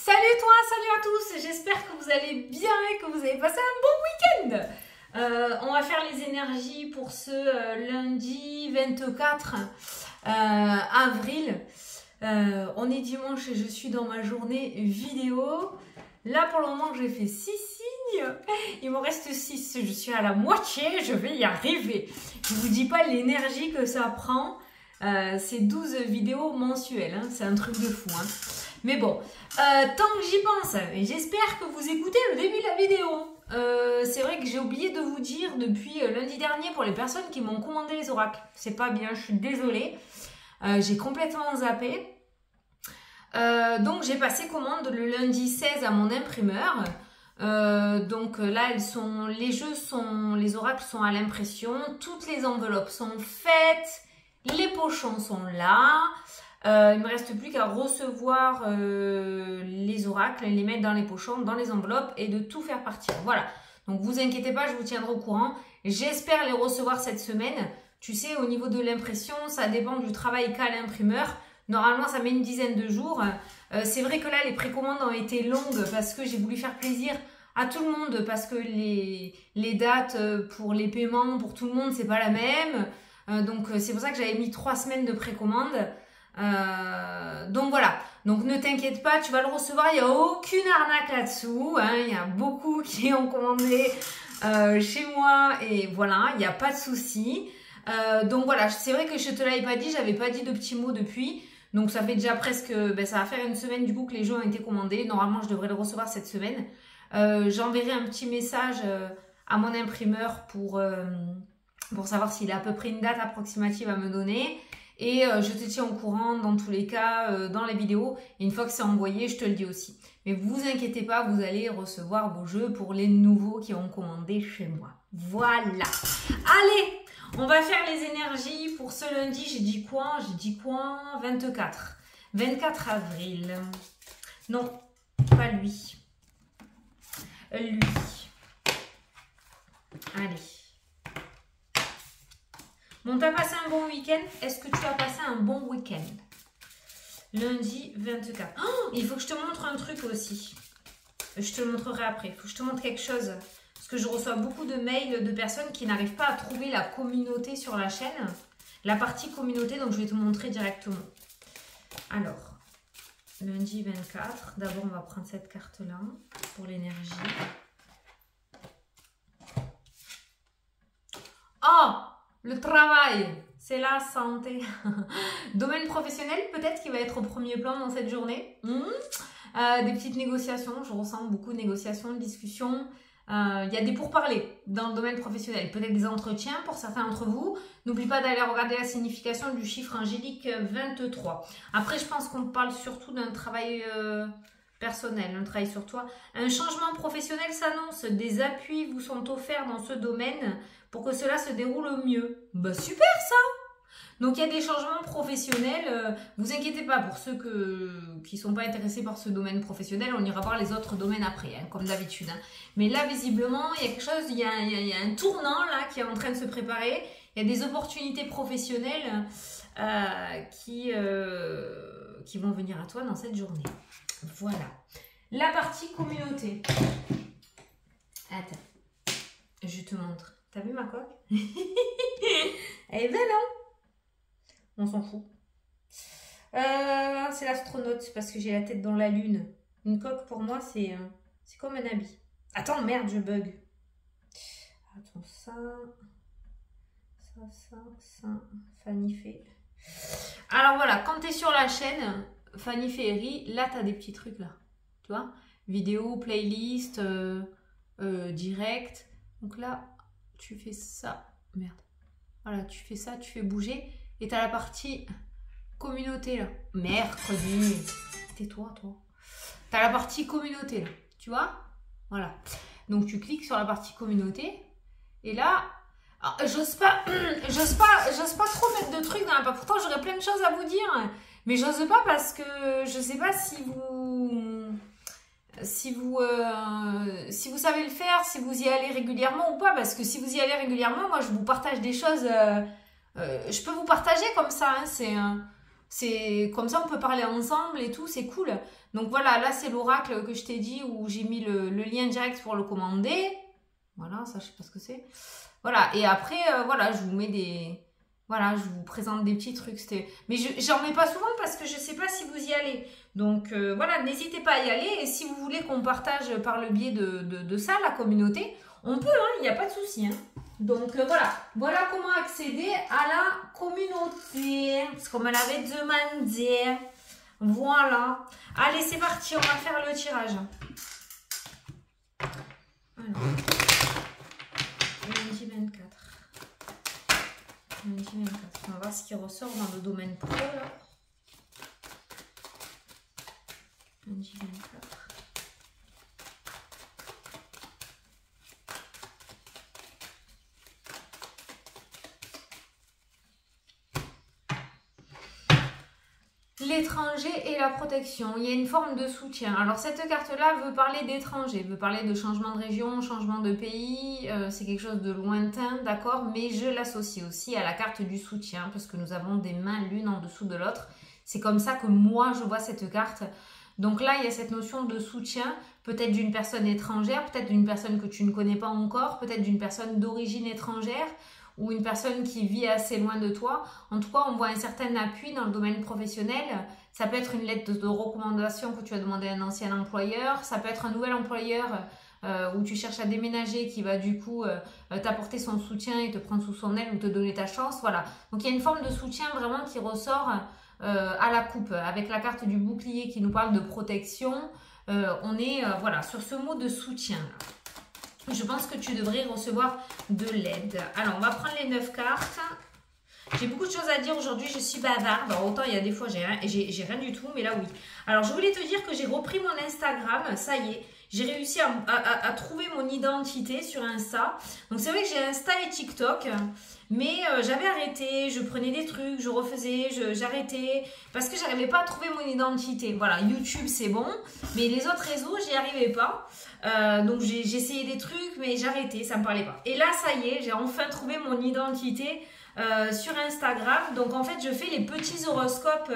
Salut toi, salut à tous, j'espère que vous allez bien et que vous avez passé un bon week-end. On va faire les énergies pour ce lundi 24 avril. On est dimanche et je suis dans ma journée vidéo. Là pour le moment j'ai fait 6 signes, il m'en reste 6, je suis à la moitié, je vais y arriver. Je vous dis pas l'énergie que ça prend, c'est 12 vidéos mensuelles, hein. C'est un truc de fou. Hein. Mais bon, tant que j'y pense, j'espère que vous écoutez le début de la vidéo. C'est vrai que j'ai oublié de vous dire depuis lundi dernier pour les personnes qui m'ont commandé les oracles. C'est pas bien, je suis désolée. J'ai complètement zappé. Donc j'ai passé commande le lundi 16 à mon imprimeur. Donc là les oracles sont à l'impression, toutes les enveloppes sont faites, les pochons sont là. Il me reste plus qu'à recevoir les oracles, les mettre dans les pochons, dans les enveloppes et de tout faire partir. Voilà. Donc vous inquiétez pas, je vous tiendrai au courant. J'espère les recevoir cette semaine. Tu sais, au niveau de l'impression, ça dépend du travail qu'a l'imprimeur. Normalement, ça met une dizaine de jours. C'est vrai que là, les précommandes ont été longues parce que j'ai voulu faire plaisir à tout le monde parce que les dates pour les paiements pour tout le monde, c'est pas la même. Donc c'est pour ça que j'avais mis 3 semaines de précommande. Donc voilà, donc ne t'inquiète pas, tu vas le recevoir, il n'y a aucune arnaque là-dessous, hein. Il y a beaucoup qui ont commandé chez moi et voilà, il n'y a pas de souci. Donc voilà, c'est vrai que je te l'avais pas dit, j'avais pas dit de petits mots depuis, donc ça fait déjà presque, ça va faire une semaine du coup que les jeux ont été commandés, normalement je devrais le recevoir cette semaine. J'enverrai un petit message à mon imprimeur pour savoir s'il a à peu près une date approximative à me donner. Et je te tiens au courant dans tous les cas, dans les vidéos. Et une fois que c'est envoyé, je te le dis aussi. Mais vous inquiétez pas, vous allez recevoir vos jeux pour les nouveaux qui ont commandé chez moi. Voilà. Allez, on va faire les énergies pour ce lundi. J'ai dit quoi? 24. 24 avril. Non, pas lui. Lui. Allez. Bon, t'as passé un bon week-end? Est-ce que tu as passé un bon week-end? Lundi 24. Oh, il faut que je te montre un truc aussi. Je te le montrerai après. Il faut que je te montre quelque chose. Parce que je reçois beaucoup de mails de personnes qui n'arrivent pas à trouver la communauté sur la chaîne. La partie communauté, donc je vais te montrer directement. Alors, lundi 24. D'abord, on va prendre cette carte-là pour l'énergie. Oh! Le travail, c'est la santé. Domaine professionnel, peut-être qu'il va être au premier plan dans cette journée. Des petites négociations, je ressens beaucoup de négociations, de discussions. Il y a des pourparlers dans le domaine professionnel. Peut-être des entretiens pour certains d'entre vous. N'oublie pas d'aller regarder la signification du chiffre angélique 23. Après, je pense qu'on parle surtout d'un travail personnel, un travail sur toi. Un changement professionnel s'annonce. Des appuis vous sont offerts dans ce domaine pour que cela se déroule au mieux. Bah super ça! Donc il y a des changements professionnels. Vous inquiétez pas pour ceux qui ne sont pas intéressés par ce domaine professionnel. On ira voir les autres domaines après, hein, comme d'habitude. Hein. Mais là, visiblement, il y a quelque chose, il y a un tournant là qui est en train de se préparer. Il y a des opportunités professionnelles qui vont venir à toi dans cette journée. Voilà. La partie communauté. Attends. Je te montre. T'as vu ma coque? Elle est belle, hein? On s'en fout. C'est l'astronaute parce que j'ai la tête dans la lune. Une coque pour moi, c'est comme un habit. Attends, merde, je bug. Attends, ça, Fanny fait. Alors voilà, quand tu es sur la chaîne Fanny Féerie, là, tu as des petits trucs là. Tu vois? Vidéo, playlist, direct. Donc là, tu fais ça. Merde. Voilà, tu fais ça, tu fais bouger. Et tu as la partie communauté là. Mercredi. Tais-toi, toi. Tu as la partie communauté là. Tu vois? Voilà. Donc tu cliques sur la partie communauté. Et là, j'ose pas trop mettre de trucs dans la page. Pourtant, j'aurais plein de choses à vous dire. Mais j'ose pas parce que je sais pas si vous savez le faire, si vous y allez régulièrement ou pas, parce que si vous y allez régulièrement, moi je vous partage des choses, je peux vous partager comme ça, hein, C'est comme ça, on peut parler ensemble et tout, c'est cool. Donc voilà, là c'est l'oracle que je t'ai dit où j'ai mis le lien direct pour le commander. Voilà, ça je sais pas ce que c'est. Voilà, et après, voilà, je vous mets des... Voilà, je vous présente des petits trucs. Mais j'en mets pas souvent parce que je sais pas si vous y allez. Donc voilà, n'hésitez pas à y aller. Et si vous voulez qu'on partage par le biais de ça, la communauté, on peut, hein, il n'y a pas de souci. Hein. Donc voilà comment accéder à la communauté. Parce qu'on me l'avait demandé. Voilà. Allez, c'est parti, on va faire le tirage. Alors, lundi 24. Lundi 24. On va voir ce qui ressort dans le domaine pro là. Lundi 24. L'étranger et la protection. Il y a une forme de soutien. Alors cette carte-là veut parler d'étranger, veut parler de changement de région, changement de pays. C'est quelque chose de lointain, d'accord? Mais je l'associe aussi à la carte du soutien parce que nous avons des mains l'une en dessous de l'autre. C'est comme ça que moi je vois cette carte. Donc là, il y a cette notion de soutien, peut-être d'une personne étrangère, peut-être d'une personne que tu ne connais pas encore, peut-être d'une personne d'origine étrangère, ou une personne qui vit assez loin de toi. En tout cas, on voit un certain appui dans le domaine professionnel. Ça peut être une lettre de recommandation que tu as demandé à un ancien employeur. Ça peut être un nouvel employeur où tu cherches à déménager qui va du coup t'apporter son soutien et te prendre sous son aile ou te donner ta chance. Voilà. Donc, il y a une forme de soutien vraiment qui ressort à la coupe. Avec la carte du bouclier qui nous parle de protection, on est voilà, sur ce mot de soutien. Je pense que tu devrais recevoir de l'aide. Alors, on va prendre les 9 cartes. J'ai beaucoup de choses à dire aujourd'hui. Je suis bavarde. Alors, autant il y a des fois, j'ai rien du tout. Mais là, oui. Alors, je voulais te dire que j'ai repris mon Instagram. Ça y est. J'ai réussi à trouver mon identité sur Insta. Donc, c'est vrai que j'ai Insta et TikTok. Mais j'avais arrêté. Je prenais des trucs. Je refaisais. J'arrêtais. Parce que j'arrivais pas à trouver mon identité. Voilà. YouTube, c'est bon. Mais les autres réseaux, j'y arrivais pas. Donc j'ai essayé des trucs mais j'ai arrêté, ça me parlait pas. Et là ça y est, j'ai enfin trouvé mon identité sur Instagram. Donc en fait je fais les petits horoscopes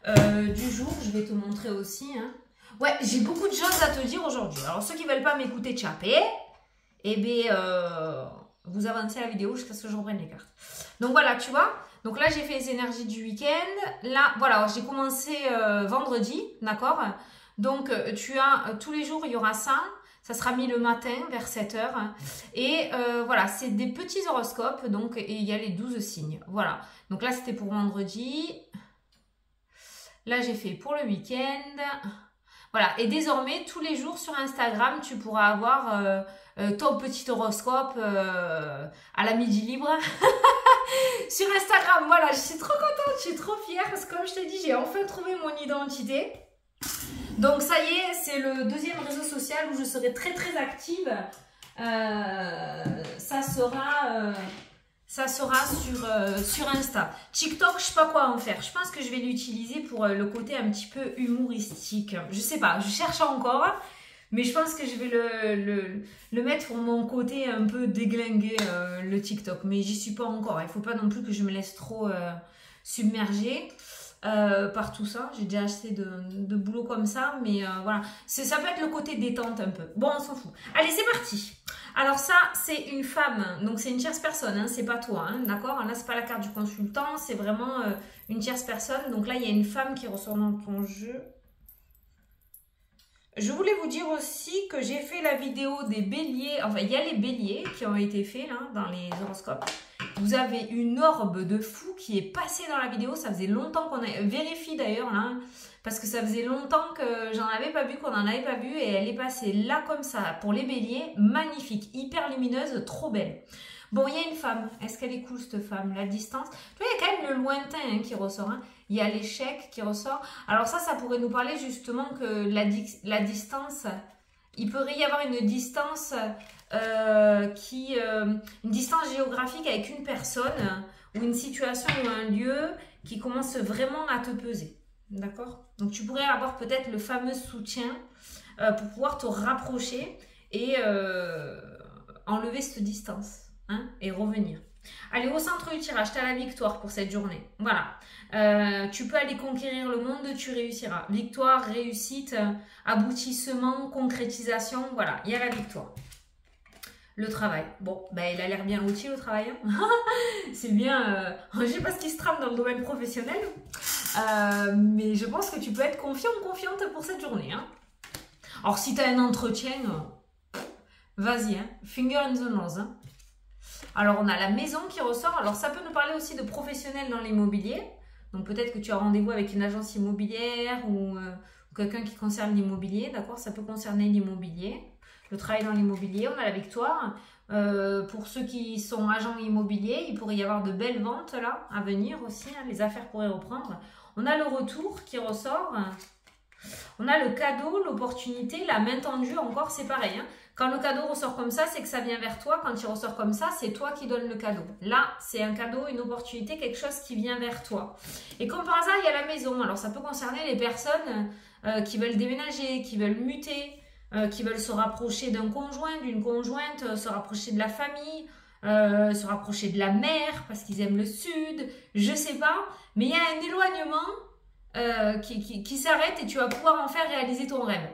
du jour. Je vais te montrer aussi. Hein. Ouais, j'ai beaucoup de choses à te dire aujourd'hui. Alors ceux qui veulent pas m'écouter tchapper, eh bien vous avancez la vidéo jusqu'à ce que je reprenne les cartes. Donc voilà, tu vois. Donc là j'ai fait les énergies du week-end. Là voilà, j'ai commencé vendredi, d'accord. Donc tu as tous les jours il y aura ça. Ça sera mis le matin vers 7 h. Et voilà, c'est des petits horoscopes. Donc, et il y a les 12 signes. Voilà. Donc là, c'était pour vendredi. Là, j'ai fait pour le week-end. Voilà. Et désormais, tous les jours sur Instagram, tu pourras avoir ton petit horoscope à la midi libre. Sur Instagram, voilà. Je suis trop contente, je suis trop fière. Parce que comme je t'ai dit, j'ai enfin trouvé mon identité. Donc ça y est, c'est le deuxième réseau social où je serai très très active. Ça sera sur Insta. TikTok, je sais pas quoi en faire. Je pense que je vais l'utiliser pour le côté un petit peu humoristique. Je sais pas, je cherche encore. Mais je pense que je vais le mettre pour mon côté un peu déglingué, le TikTok. Mais j'y suis pas encore. Il faut pas non plus que je me laisse trop submerger. Par tout ça, j'ai déjà assez de boulot comme ça, mais voilà, ça peut être le côté détente un peu. Bon, on s'en fout. Allez, c'est parti. Alors ça, c'est une femme, donc c'est une tierce personne, hein, c'est pas toi, hein, d'accord? Là, c'est pas la carte du consultant, c'est vraiment une tierce personne. Donc là, il y a une femme qui ressort dans ton jeu. Je voulais vous dire aussi que j'ai fait la vidéo des béliers, enfin, il y a les béliers qui ont été faits là, dans les horoscopes. Vous avez une orbe de fou qui est passée dans la vidéo. Ça faisait longtemps qu'on a... Vérifie d'ailleurs là. Parce que ça faisait longtemps que j'en avais pas vu, qu'on n'en avait pas vu. Et elle est passée là comme ça pour les béliers. Magnifique, hyper lumineuse, trop belle. Bon, il y a une femme. Est-ce qu'elle est cool cette femme? La distance. Tu vois, il y a quand même le lointain hein, qui ressort. Hein. Il y a l'échec qui ressort. Alors ça pourrait nous parler justement que la distance... Il pourrait y avoir une distance... une distance géographique avec une personne ou une situation ou un lieu qui commence vraiment à te peser. D'accord? Donc, tu pourrais avoir peut-être le fameux soutien pour pouvoir te rapprocher et enlever cette distance hein, et revenir. Allez, au centre du tirage, tu as la victoire pour cette journée. Voilà. Tu peux aller conquérir le monde, tu réussiras. Victoire, réussite, aboutissement, concrétisation. Voilà, il y a la victoire. Le travail. Bon, ben, il a l'air bien outil le travail. Hein. C'est bien. Je ne sais pas ce qui se trame dans le domaine professionnel. Mais je pense que tu peux être confiant ou confiante pour cette journée. Hein. Alors, si tu as un entretien, vas-y, hein. Finger in the nose. Hein. Alors, on a la maison qui ressort. Alors, ça peut nous parler aussi de professionnels dans l'immobilier. Donc, peut-être que tu as rendez-vous avec une agence immobilière ou quelqu'un qui concerne l'immobilier. D'accord? Ça peut concerner l'immobilier. Le travail dans l'immobilier. On a la victoire. Pour ceux qui sont agents immobiliers, il pourrait y avoir de belles ventes là à venir aussi. Hein. Les affaires pourraient reprendre. On a le retour qui ressort. On a le cadeau, l'opportunité, la main tendue. Encore, c'est pareil. Hein. Quand le cadeau ressort comme ça, c'est que ça vient vers toi. Quand il ressort comme ça, c'est toi qui donnes le cadeau. Là, c'est un cadeau, une opportunité, quelque chose qui vient vers toi. Et comme par hasard, il y a la maison. Alors, ça peut concerner les personnes qui veulent déménager, qui veulent muter, qui veulent se rapprocher d'un conjoint, d'une conjointe, se rapprocher de la famille, se rapprocher de la mer parce qu'ils aiment le sud. Je sais pas. Mais il y a un éloignement qui s'arrête et tu vas pouvoir en faire réaliser ton rêve.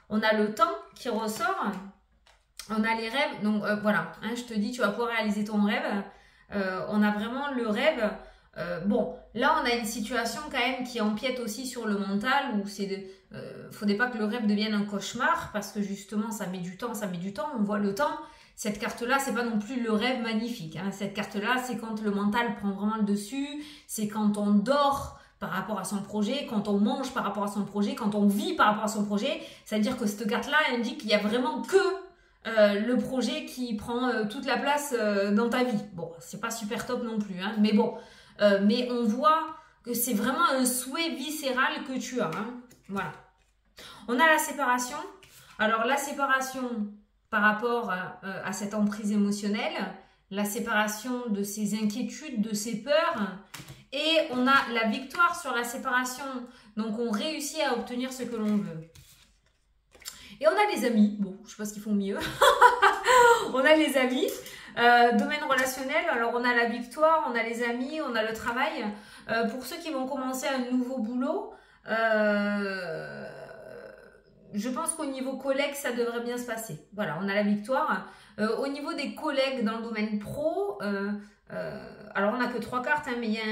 On a le temps qui ressort, on a les rêves, donc voilà, hein, je te dis, tu vas pouvoir réaliser ton rêve. On a vraiment le rêve. Bon, là, on a une situation quand même qui empiète aussi sur le mental, où faudrait pas que le rêve devienne un cauchemar, parce que justement, ça met du temps, on voit le temps. Cette carte-là, c'est pas non plus le rêve magnifique. Hein. Cette carte-là, c'est quand le mental prend vraiment le dessus, c'est quand on dort par rapport à son projet, quand on mange par rapport à son projet, quand on vit par rapport à son projet. C'est-à-dire que cette carte-là indique qu'il n'y a vraiment que le projet qui prend toute la place dans ta vie. Bon, c'est pas super top non plus, hein, mais bon. Mais on voit que c'est vraiment un souhait viscéral que tu as. Hein. Voilà. On a la séparation. Alors, la séparation par rapport à cette emprise émotionnelle, la séparation de ses inquiétudes, de ses peurs. Et on a la victoire sur la séparation. Donc, on réussit à obtenir ce que l'on veut. Et on a les amis. Bon, je sais pas ce qu'ils font mieux. On a les amis. Domaine relationnel. Alors, on a la victoire, on a les amis, on a le travail. Pour ceux qui vont commencer un nouveau boulot, je pense qu'au niveau collègue, ça devrait bien se passer. Voilà, on a la victoire. Au niveau des collègues dans le domaine pro... alors on n'a que 3 cartes, hein, mais il y a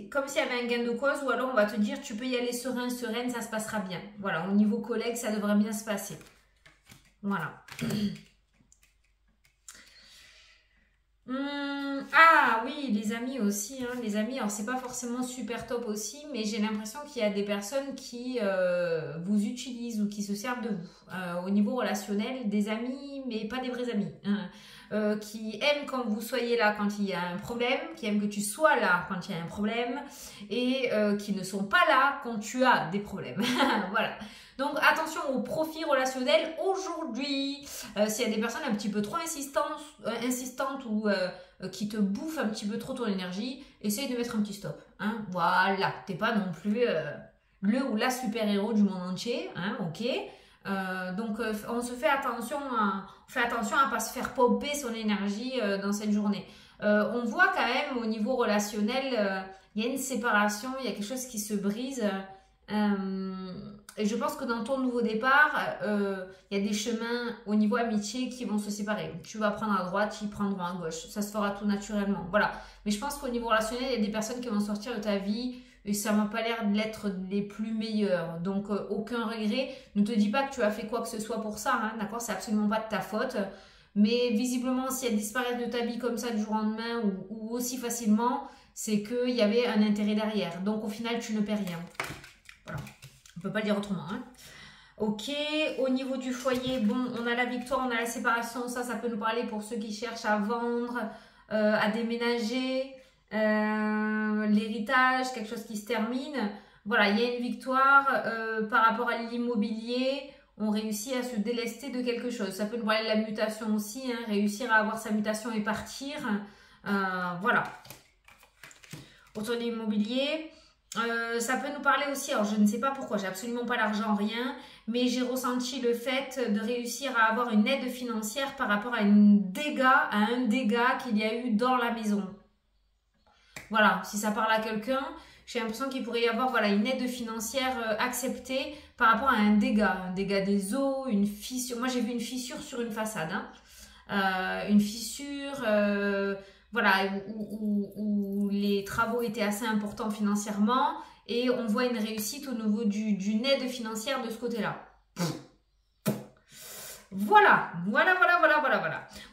comme s'il y avait un gain de cause, ou alors on va te dire tu peux y aller serein, sereine, ça se passera bien. Voilà, au niveau collègue, ça devrait bien se passer. Voilà. Ah oui, les amis aussi, hein, les amis, alors c'est pas forcément super top aussi, mais j'ai l'impression qu'il y a des personnes qui vous utilisent ou qui se servent de vous. Au niveau relationnel, des amis, mais pas des vrais amis. Hein. Qui aiment quand vous soyez là quand il y a un problème, qui aiment que tu sois là quand il y a un problème, et qui ne sont pas là quand tu as des problèmes. Voilà. Donc attention au profil relationnel aujourd'hui. S'il y a des personnes un petit peu trop insistantes ou qui te bouffent un petit peu trop ton énergie, essaye de mettre un petit stop. Hein. Voilà, t'es pas non plus le ou la super-héros du monde entier. Hein, ok. Donc on fait attention à ne pas se faire pomper son énergie dans cette journée. On voit quand même au niveau relationnel, il y a une séparation, il y a quelque chose qui se brise. Et je pense que dans ton nouveau départ, il y a des chemins au niveau amitié qui vont se séparer. Tu vas prendre à droite, ils prendront à gauche. Ça se fera tout naturellement. Voilà. Mais je pense qu'au niveau relationnel, il y a des personnes qui vont sortir de ta vie et ça m'a pas l'air d'être les plus meilleurs. Donc, aucun regret. Ne te dis pas que tu as fait quoi que ce soit pour ça. Hein, d'accord? C'est absolument pas de ta faute. Mais visiblement, si elles disparaissent de ta vie comme ça du jour au lendemain ou aussi facilement, c'est qu'il y avait un intérêt derrière. Donc, au final, tu ne perds rien. Voilà. On peut pas le dire autrement. Hein. Ok, au niveau du foyer, bon, on a la victoire, on a la séparation. Ça peut nous parler pour ceux qui cherchent à vendre, à déménager, l'héritage, quelque chose qui se termine. Voilà, il y a une victoire par rapport à l'immobilier. On réussit à se délester de quelque chose. Ça peut nous parler de la mutation aussi, hein, réussir à avoir sa mutation et partir. Voilà. Autour de l'immobilier. Ça peut nous parler aussi, alors je ne sais pas pourquoi, j'ai absolument pas l'argent, rien, mais j'ai ressenti le fait de réussir à avoir une aide financière par rapport à un dégât qu'il y a eu dans la maison. Voilà, si ça parle à quelqu'un, j'ai l'impression qu'il pourrait y avoir voilà, une aide financière acceptée par rapport à un dégât des eaux, une fissure. Moi j'ai vu une fissure sur une façade, hein. Une fissure, voilà, où les travaux étaient assez importants financièrement et on voit une réussite au niveau d'une aide financière de ce côté-là. Voilà.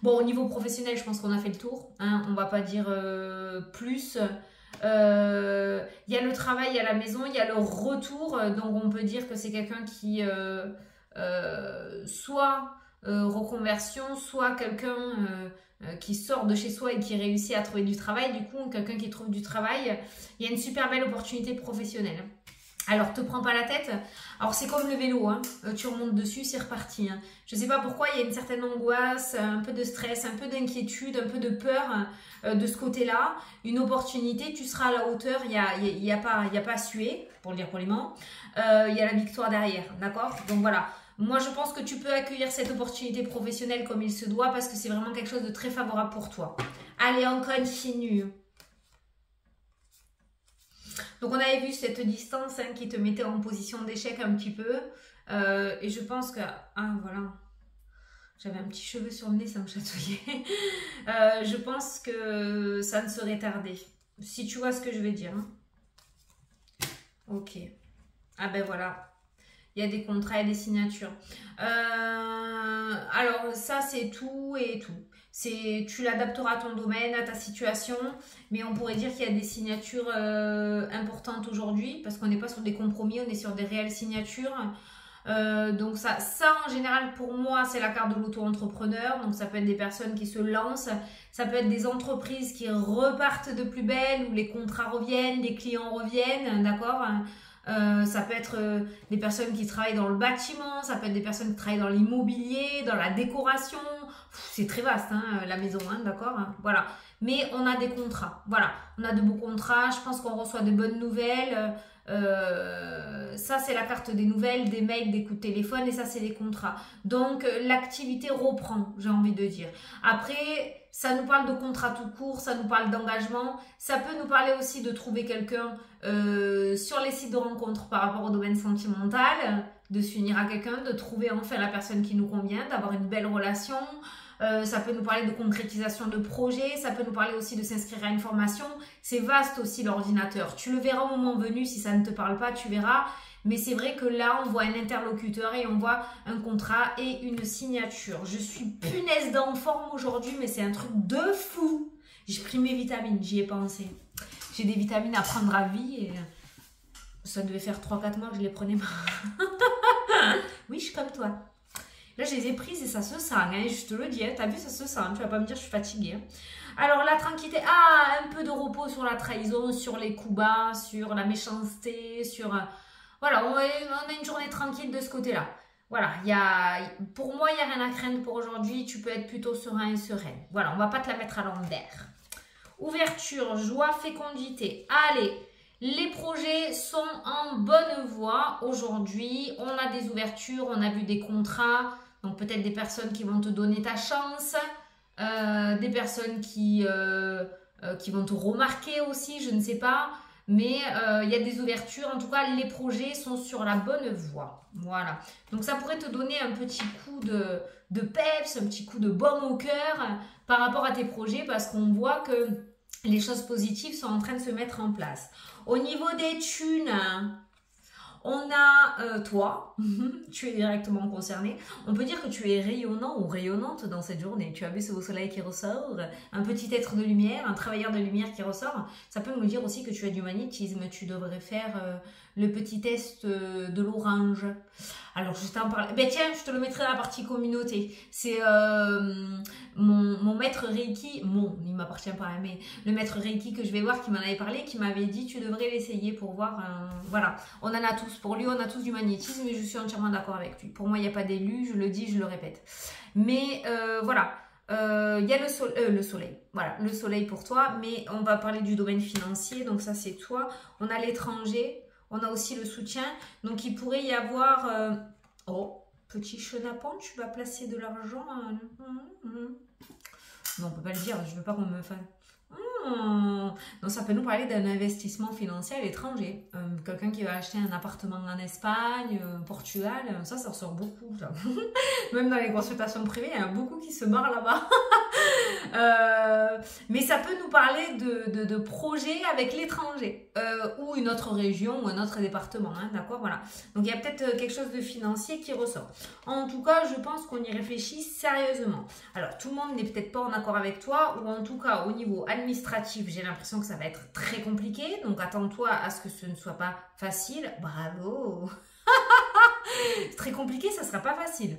Bon, au niveau professionnel, je pense qu'on a fait le tour, hein, on va pas dire plus. Il y a le travail à la maison, il y a le retour, donc on peut dire que c'est quelqu'un qui soit reconversion, soit quelqu'un qui sort de chez soi et qui réussit à trouver du travail. Du coup, quelqu'un qui trouve du travail, il y a une super belle opportunité professionnelle. Alors, te prends pas la tête. Alors, c'est comme le vélo, hein. Tu remontes dessus, c'est reparti, hein. Je sais pas pourquoi, il y a une certaine angoisse, un peu de stress, un peu d'inquiétude, un peu de peur de ce côté-là. Une opportunité, tu seras à la hauteur, il y a pas à suer, pour le dire poliment. Il y a la victoire derrière, d'accord? Donc voilà. Moi, je pense que tu peux accueillir cette opportunité professionnelle comme il se doit parce que c'est vraiment quelque chose de très favorable pour toi. Allez, on continue. Donc, on avait vu cette distance, hein, qui te mettait en position d'échec un petit peu. Et je pense que... Ah, voilà. J'avais un petit cheveu sur le nez, ça me chatouillait. Je pense que ça ne serait tardé. Si tu vois ce que je veux dire, hein. Ok. Ah ben voilà. Il y a des contrats et des signatures. Alors, ça, c'est tout et tout. Tu l'adapteras à ton domaine, à ta situation. Mais on pourrait dire qu'il y a des signatures importantes aujourd'hui. Parce qu'on n'est pas sur des compromis, on est sur des réelles signatures. Donc ça, en général, pour moi, c'est la carte de l'auto-entrepreneur. Donc, ça peut être des personnes qui se lancent. Ça peut être des entreprises qui repartent de plus belle, où les contrats reviennent, les clients reviennent, d'accord ? Ça peut être des personnes qui travaillent dans le bâtiment, ça peut être des personnes qui travaillent dans l'immobilier, dans la décoration. C'est très vaste, hein, la maison, hein, d'accord, hein, voilà. Mais on a des contrats, voilà. On a de beaux contrats, je pense qu'on reçoit de bonnes nouvelles. Ça, c'est la carte des nouvelles, des mails, des coups de téléphone et ça, c'est les contrats. Donc, l'activité reprend, j'ai envie de dire. Après... Ça nous parle de contrat tout court, ça nous parle d'engagement. Ça peut nous parler aussi de trouver quelqu'un sur les sites de rencontres par rapport au domaine sentimental, de s'unir à quelqu'un, de trouver enfin la personne qui nous convient, d'avoir une belle relation. Ça peut nous parler de concrétisation de projets, ça peut nous parler aussi de s'inscrire à une formation. C'est vaste aussi l'ordinateur. Tu le verras au moment venu, si ça ne te parle pas, tu verras. Mais c'est vrai que là, on voit un interlocuteur et on voit un contrat et une signature. Je suis punaise d'en forme aujourd'hui, mais c'est un truc de fou. J'ai pris mes vitamines, j'y ai pensé. J'ai des vitamines à prendre à vie et ça devait faire 3-4 mois que je les prenais. Oui, je suis comme toi. Là, je les ai prises et ça se sent, hein, je te le dis. Hein. T'as vu, ça se sent. Tu vas pas me dire je suis fatiguée. Hein. Alors, la tranquillité. Ah, un peu de repos sur la trahison, sur les coups bas, sur la méchanceté, sur... Voilà, on a une journée tranquille de ce côté-là. Voilà, pour moi, il n'y a rien à craindre pour aujourd'hui. Tu peux être plutôt serein et sereine. Voilà, on ne va pas te la mettre à l'envers. Ouverture, joie, fécondité. Allez, les projets sont en bonne voie aujourd'hui. On a des ouvertures, on a vu des contrats. Donc, peut-être des personnes qui vont te donner ta chance. Des personnes qui vont te remarquer aussi, je ne sais pas. Mais il y a des ouvertures, en tout cas les projets sont sur la bonne voie. Voilà, donc ça pourrait te donner un petit coup de peps, un petit coup de baume au cœur par rapport à tes projets parce qu'on voit que les choses positives sont en train de se mettre en place. Au niveau des thunes, on a toi, tu es directement concerné. On peut dire que tu es rayonnant ou rayonnante dans cette journée. Tu as vu ce beau soleil qui ressort, un petit être de lumière, un travailleur de lumière qui ressort. Ça peut nous dire aussi que tu as du magnétisme. Tu devrais faire le petit test de l'orange. Alors, je t'en parle. Ben tiens, je te le mettrai dans la partie communauté. C'est mon maître Reiki. Il m'appartient pas, hein, mais le maître Reiki que je vais voir qui m'en avait parlé, qui m'avait dit tu devrais l'essayer pour voir. Voilà, on en a tous. Pour lui, on a tous du magnétisme et je suis entièrement d'accord avec lui. Pour moi, il n'y a pas d'élu. Je le dis, je le répète. Mais voilà. Il y a le soleil. Voilà, le soleil pour toi. Mais on va parler du domaine financier. Donc ça, c'est toi. On a l'étranger. On a aussi le soutien. Donc il pourrait y avoir... Oh, petit chenapan, tu vas placer de l'argent. Non, on peut pas le dire. Je veux pas qu'on me fasse... Donc ça peut nous parler d'un investissement financier à l'étranger. Quelqu'un qui va acheter un appartement en Espagne, Portugal, ça ressort beaucoup. Ça. Même dans les consultations privées, il y en a beaucoup qui se barrent là-bas. Mais ça peut nous parler de projets avec l'étranger ou une autre région ou un autre département, hein, d'accord, voilà. Donc il y a peut-être quelque chose de financier qui ressort. En tout cas, je pense qu'on y réfléchit sérieusement. Alors tout le monde n'est peut-être pas en accord avec toi, ou en tout cas au niveau administratif, j'ai l'impression que ça va être très compliqué. Donc attends-toi à ce que ce ne soit pas facile. Bravo. C'est très compliqué, ça sera pas facile.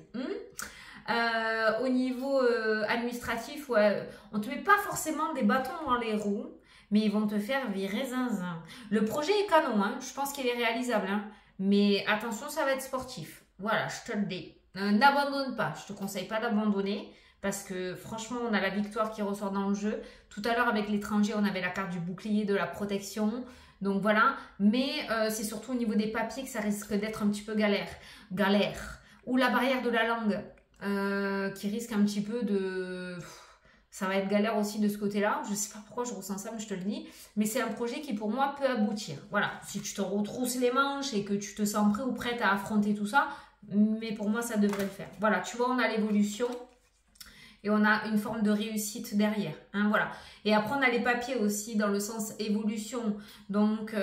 Au niveau administratif, ouais, on te met pas forcément des bâtons dans les roues, mais ils vont te faire virer zinzin. Le projet est canon, hein, je pense qu'il est réalisable, hein, mais attention, ça va être sportif. Voilà, je te le dis. N'abandonne pas, je te conseille pas d'abandonner, parce que franchement, on a la victoire qui ressort dans le jeu. Tout à l'heure, avec l'étranger, on avait la carte du bouclier, de la protection. Donc voilà, mais c'est surtout au niveau des papiers que ça risque d'être un petit peu galère. Ou la barrière de la langue. Qui risque un petit peu de... Ça va être galère aussi de ce côté-là. Je sais pas pourquoi je ressens ça, mais je te le dis. Mais c'est un projet qui, pour moi, peut aboutir. Voilà, si tu te retrousses les manches et que tu te sens prêt ou prête à affronter tout ça, mais pour moi, ça devrait le faire. Voilà, tu vois, on a l'évolution et on a une forme de réussite derrière. Hein, voilà. Et après, on a les papiers aussi dans le sens évolution. Donc...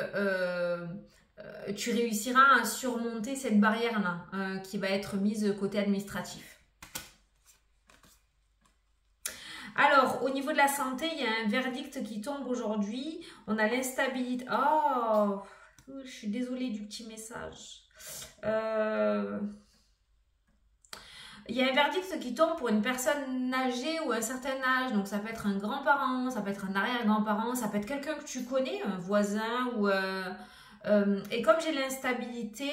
tu réussiras à surmonter cette barrière-là qui va être mise côté administratif. Alors, au niveau de la santé, il y a un verdict qui tombe aujourd'hui. On a l'instabilité. Oh, je suis désolée du petit message. Il y a un verdict qui tombe pour une personne âgée ou à un certain âge. Donc, ça peut être un grand-parent, ça peut être un arrière-grand-parent, ça peut être quelqu'un que tu connais, un voisin ou... et comme j'ai l'instabilité,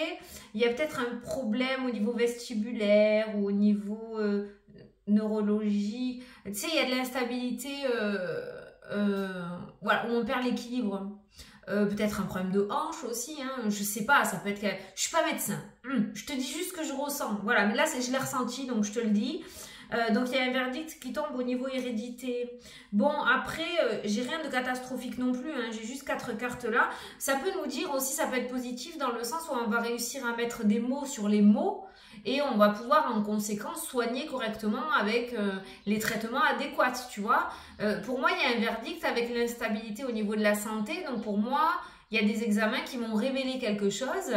il y a peut-être un problème au niveau vestibulaire ou au niveau neurologie. Tu sais, il y a de l'instabilité voilà, où on perd l'équilibre. Peut-être un problème de hanche aussi, hein, je sais pas, ça peut être... Je suis pas médecin, je te dis juste ce que je ressens. Voilà, mais là, je l'ai ressenti, donc je te le dis. Donc il y a un verdict qui tombe au niveau hérédité. Bon, après, j'ai rien de catastrophique non plus, hein, j'ai juste 4 cartes là. Ça peut nous dire aussi, ça peut être positif dans le sens où on va réussir à mettre des mots sur les mots et on va pouvoir en conséquence soigner correctement avec les traitements adéquats, tu vois. Pour moi, il y a un verdict avec l'instabilité au niveau de la santé. Donc pour moi, il y a des examens qui m'ont révélé quelque chose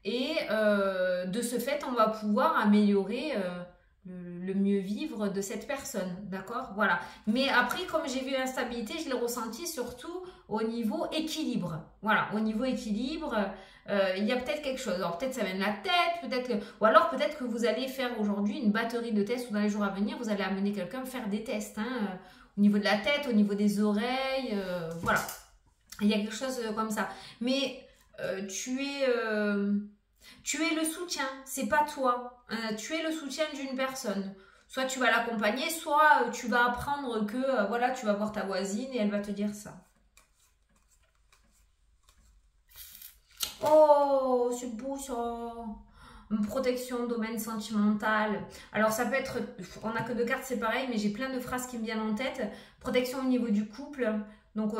et de ce fait, on va pouvoir améliorer... le mieux vivre de cette personne, d'accord, voilà. Mais après, comme j'ai vu l'instabilité, je l'ai ressenti surtout au niveau équilibre, voilà, au niveau équilibre, il y a peut-être quelque chose, alors peut-être ça vient de la tête, peut-être que, ou alors peut-être que vous allez faire aujourd'hui une batterie de tests ou dans les jours à venir, vous allez amener quelqu'un faire des tests, hein, au niveau de la tête, au niveau des oreilles, voilà, il y a quelque chose comme ça, mais tu es le soutien, c'est pas toi. Tu es le soutien d'une personne. Soit tu vas l'accompagner, soit tu vas apprendre que voilà, tu vas voir ta voisine et elle va te dire ça. Oh, c'est beau ça. Protection, domaine sentimental. Alors ça peut être, on n'a que 2 cartes, c'est pareil, mais j'ai plein de phrases qui me viennent en tête. Protection au niveau du couple. Donc,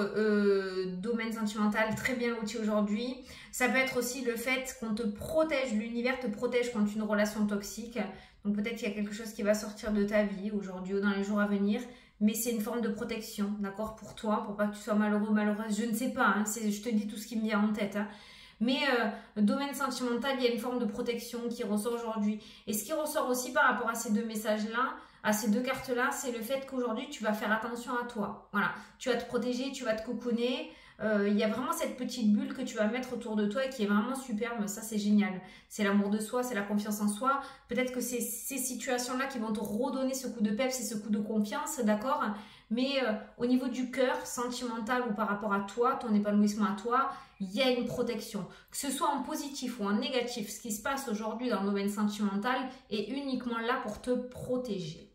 domaine sentimental, très bien loti aujourd'hui. Ça peut être aussi le fait qu'on te protège, l'univers te protège contre une relation toxique. Donc, peut-être qu'il y a quelque chose qui va sortir de ta vie aujourd'hui ou dans les jours à venir. Mais c'est une forme de protection, d'accord, pour toi, pour pas que tu sois malheureux, malheureuse. Je ne sais pas, hein, je te dis tout ce qui me vient en tête. Hein. Mais domaine sentimental, il y a une forme de protection qui ressort aujourd'hui. Et ce qui ressort aussi par rapport à ces 2 messages-là, à ces 2 cartes-là, c'est le fait qu'aujourd'hui, tu vas faire attention à toi. Voilà, tu vas te protéger, tu vas te cocooner. Il y a vraiment cette petite bulle que tu vas mettre autour de toi et qui est vraiment superbe. Ça, c'est génial. C'est l'amour de soi, c'est la confiance en soi. Peut-être que c'est ces situations-là qui vont te redonner ce coup de peps et ce coup de confiance, d'accord? Mais au niveau du cœur, sentimental ou par rapport à toi, ton épanouissement à toi, il y a une protection. Que ce soit en positif ou en négatif, ce qui se passe aujourd'hui dans le domaine sentimental est uniquement là pour te protéger.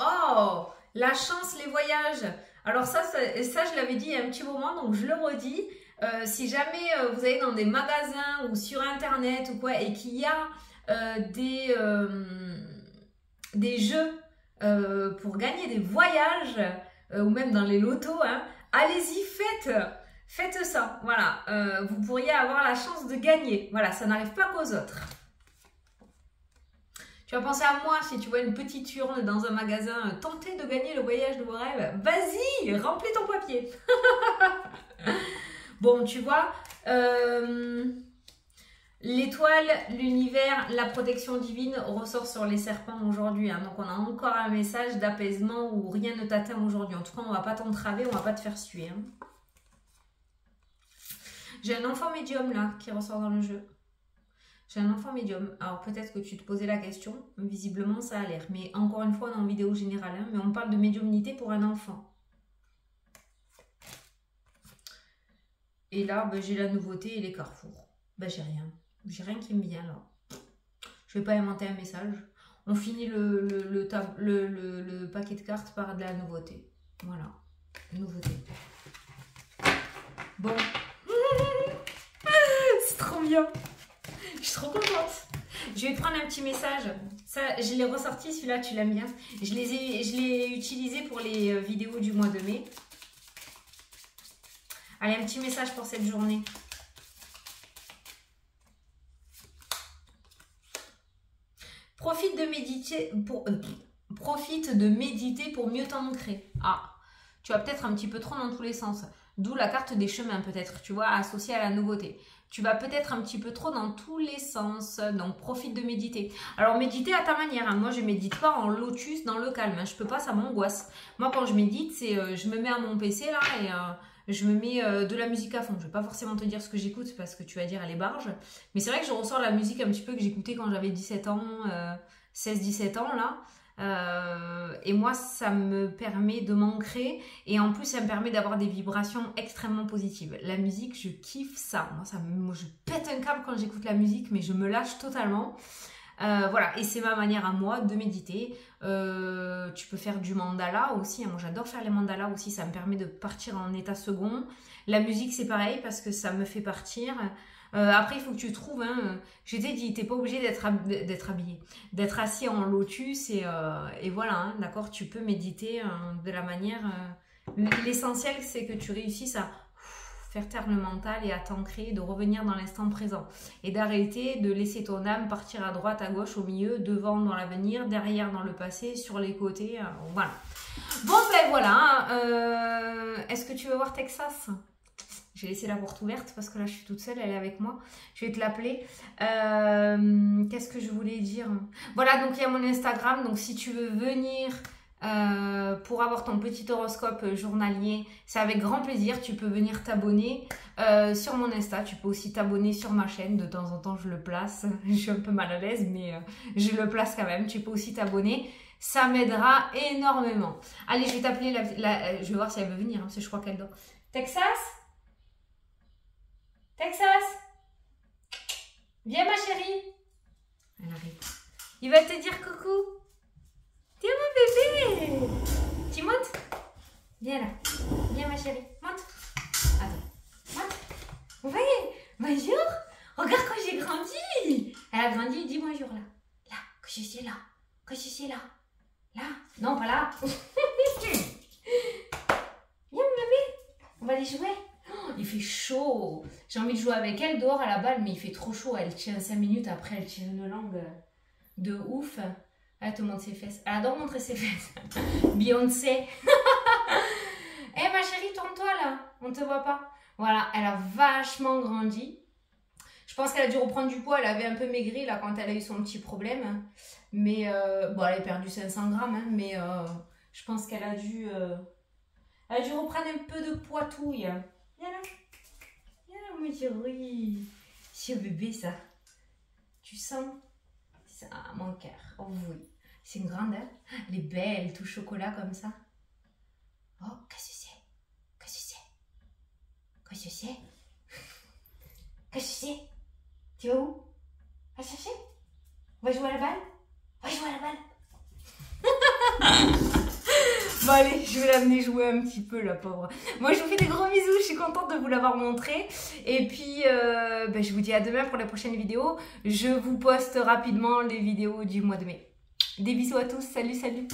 Oh, la chance, les voyages. Alors ça je l'avais dit il y a un petit moment, donc je le redis. Si jamais vous allez dans des magasins ou sur internet ou quoi et qu'il y a des jeux pour gagner des voyages ou même dans les lotos, hein, allez-y, faites ça. Voilà, vous pourriez avoir la chance de gagner. Voilà, ça n'arrive pas qu'aux autres. Tu vas penser à moi si tu vois une petite urne dans un magasin, tenter de gagner le voyage de vos rêves. Vas-y, remplis ton papier. Bon, tu vois, l'étoile, l'univers, la protection divine ressort sur les serpents aujourd'hui. Hein. Donc, on a encore un message d'apaisement où rien ne t'atteint aujourd'hui. En tout cas, on ne va pas t'entraver, on ne va pas te faire suer. Hein. J'ai un enfant médium là qui ressort dans le jeu. J'ai un enfant médium. Alors peut-être que tu te posais la question. Visiblement, ça a l'air. Mais encore une fois, on est en vidéo générale. Hein, mais on parle de médiumnité pour un enfant. Et là, ben, j'ai la nouveauté et les carrefours. Ben, j'ai rien. J'ai rien qui me vient là. Je vais pas inventer un message. On finit le paquet de cartes par de la nouveauté. Voilà. Nouveauté. Bon. C'est trop bien. Je suis trop contente. Je vais te prendre un petit message. Ça, je l'ai ressorti, celui-là, tu l'aimes bien. Je l'ai utilisé pour les vidéos du mois de mai. Allez, un petit message pour cette journée. Profite de méditer pour mieux t'ancrer. Ah, tu vas peut-être un petit peu trop dans tous les sens. D'où la carte des chemins peut-être, tu vois, associée à la nouveauté. Tu vas peut-être un petit peu trop dans tous les sens, donc profite de méditer. Alors méditer à ta manière, hein. Moi je médite pas en lotus dans le calme, hein. Je peux pas, ça m'angoisse. Moi quand je médite, c'est je me mets à mon PC là et je me mets de la musique à fond. Je vais pas forcément te dire ce que j'écoute parce que tu vas dire elle est barge. Mais c'est vrai que je ressors la musique un petit peu que j'écoutais quand j'avais 17 ans, 16-17 ans là. Et moi ça me permet de m'ancrer et en plus ça me permet d'avoir des vibrations extrêmement positives. La musique, je kiffe ça. Moi je pète un câble quand j'écoute la musique, mais je me lâche totalement. Voilà, et c'est ma manière à moi de méditer. Tu peux faire du mandala aussi, moi j'adore faire les mandalas aussi, ça me permet de partir en état second. La musique c'est pareil parce que ça me fait partir. Après il faut que tu trouves, hein, je t'ai dit, t'es pas obligé d'être habillé, d'être assis en lotus et voilà, hein, d'accord, tu peux méditer de la manière, l'essentiel c'est que tu réussisses à faire taire le mental et à t'ancrer, de revenir dans l'instant présent et d'arrêter de laisser ton âme partir à droite, à gauche, au milieu, devant dans l'avenir, derrière dans le passé, sur les côtés, voilà. Bon ben voilà, est-ce que tu veux voir Texas ? J'ai laissé la porte ouverte parce que là je suis toute seule, elle est avec moi. Je vais te l'appeler. Qu'est-ce que je voulais dire ? Voilà, donc il y a mon Instagram. Donc si tu veux venir pour avoir ton petit horoscope journalier, c'est avec grand plaisir. Tu peux venir t'abonner sur mon Insta. Tu peux aussi t'abonner sur ma chaîne. De temps en temps je le place. Je suis un peu mal à l'aise mais je le place quand même. Tu peux aussi t'abonner. Ça m'aidera énormément. Allez, je vais t'appeler. Je vais voir si elle veut venir. Hein, parce que je crois qu'elle dort. Texas ? Texas, viens ma chérie. Elle arrive. Il va te dire coucou. Tiens mon bébé. Tu montes. Viens là. Viens ma chérie. Monte. Attends. Monte. Vous voyez. Bonjour. Regarde quand j'ai grandi. Elle a grandi. Dis bonjour là. Là. Que je suis là. Que je suis là. Là. Non, pas là. Viens mon bébé. On va aller jouer. Il fait chaud. J'ai envie de jouer avec elle dehors à la balle, mais il fait trop chaud. Elle tient 5 minutes, après elle tient une langue de ouf. Elle te montre ses fesses. Elle adore montrer ses fesses. Beyoncé. Eh ma chérie, tourne-toi là. On te voit pas. Voilà, elle a vachement grandi. Je pense qu'elle a dû reprendre du poids. Elle avait un peu maigri là quand elle a eu son petit problème. Mais bon, elle a perdu 500 grammes. Hein, mais je pense qu'elle a dû reprendre un peu de poitouille. Viens là. Viens là, mon chéri. C'est un bébé, ça. Tu sens ça, mon cœur. Oh oui. C'est une grande, hein. Elle est belle, tout chocolat comme ça. Oh, qu'est-ce que c'est? Qu'est-ce que c'est? Qu'est-ce que c'est? Qu'est-ce que c'est? Tu vas où? Va chercher? On va jouer à la balle? On va jouer à la balle. Allez, je vais l'amener jouer un petit peu, la pauvre. Moi, je vous fais des gros bisous. Je suis contente de vous l'avoir montré. Et puis, je vous dis à demain pour la prochaine vidéo. Je vous poste rapidement les vidéos du mois de mai. Des bisous à tous. Salut, salut.